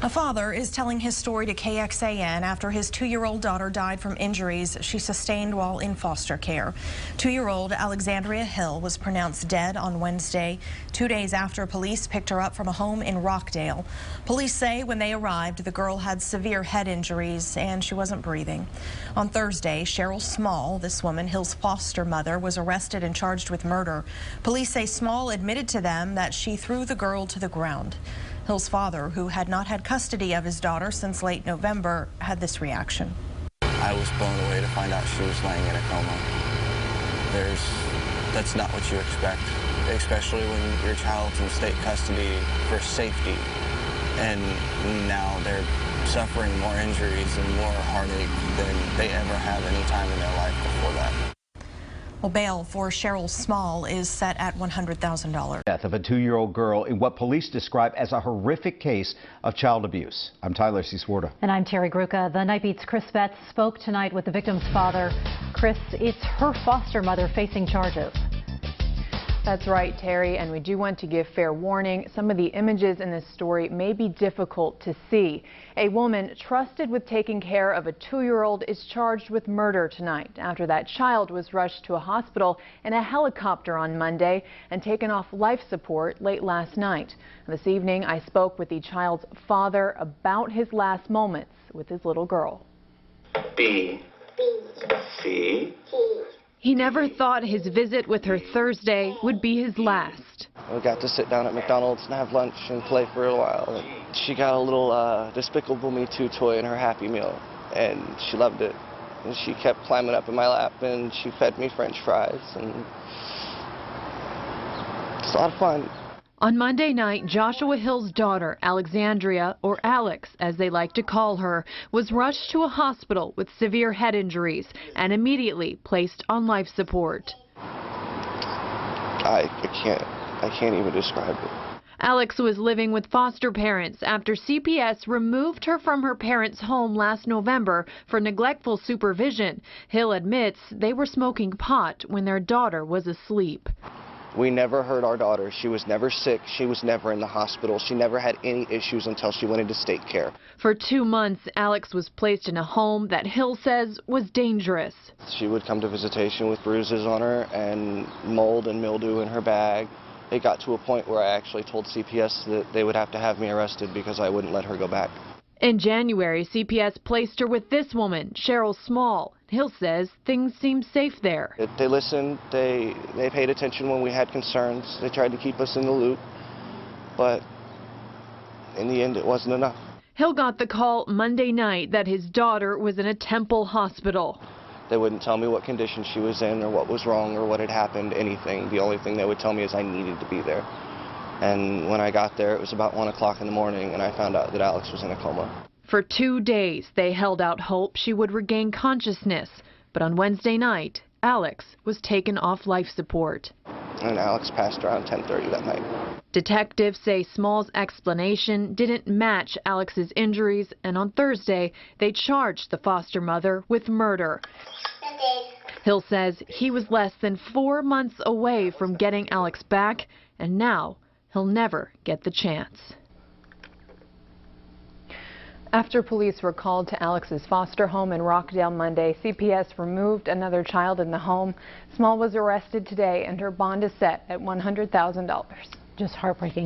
A father is telling his story to KXAN after his 2-year-old daughter died from injuries she sustained while in foster care. 2-year-old Alexandria Hill was pronounced dead on Wednesday, 2 days after police picked her up from a home in Rockdale. Police say when they arrived, the girl had severe head injuries and she wasn't breathing. On Thursday, Cheryl Small, this woman, Hill's foster mother, was arrested and charged with murder. Police say Small admitted to them that she threw the girl to the ground. Hill's father, who had not had custody of his daughter since late November, had this reaction. I was blown away to find out she was laying in a coma. That's not what you expect, especially when your child's in state custody for safety. And now they're suffering more injuries and more heartache than they ever have any time in their life before that. Well, bail for Cheryl Small is set at $100,000. Death of a 2-year-old girl in what police describe as a horrific case of child abuse. I'm Tyler C. Swarta. And I'm Terry Gruca. The Night Beat's Chris Betts spoke tonight with the victim's father. Chris, it's her foster mother facing charges. That's right, Terry, and we do want to give fair warning. Some of the images in this story may be difficult to see. A woman trusted with taking care of a 2-year-old is charged with murder tonight after that child was rushed to a hospital in a helicopter on Monday and taken off life support late last night. This evening, I spoke with the child's father about his last moments with his little girl. B. C. He never thought his visit with her Thursday would be his last. We got to sit down at McDonald's and have lunch and play for a while. She got a little Despicable Me 2 toy in her Happy Meal, and she loved it. And she kept climbing up in my lap, and she fed me French fries, and it's a lot of fun. On Monday night, Joshua Hill's daughter, Alexandria, or Alex as they like to call her, was rushed to a hospital with severe head injuries and immediately placed on life support. I can't even describe it. Alex was living with foster parents after CPS removed her from her parents' home last November for neglectful supervision. Hill admits they were smoking pot when their daughter was asleep. We never hurt our daughter. She was never sick. She was never in the hospital. She never had any issues until she went into state care. For 2 months, Alex was placed in a home that Hill says was dangerous. She would come to visitation with bruises on her and mold and mildew in her bag. It got to a point where I actually told CPS that they would have to have me arrested because I wouldn't let her go back. In January, CPS placed her with this woman, Cheryl Small. Hill says things seemed safe there. They listened, they paid attention when we had concerns. They tried to keep us in the loop, but in the end it wasn't enough. Hill got the call Monday night that his daughter was in a Temple hospital. They wouldn't tell me what condition she was in or what was wrong or what had happened, anything. The only thing they would tell me is I needed to be there. And when I got there, it was about 1 o'clock in the morning, and I found out that Alex was in a coma. For 2 days, they held out hope she would regain consciousness. But on Wednesday night, Alex was taken off life support. And Alex passed around 10:30 that night. Detectives say Small's explanation didn't match Alex's injuries, and on Thursday, they charged the foster mother with murder. Hill says he was less than 4 months away from getting Alex back, and now he'll never get the chance. After police were called to Alex's foster home in Rockdale Monday, CPS removed another child in the home. Small was arrested today and her bond is set at $100,000. Just heartbreaking.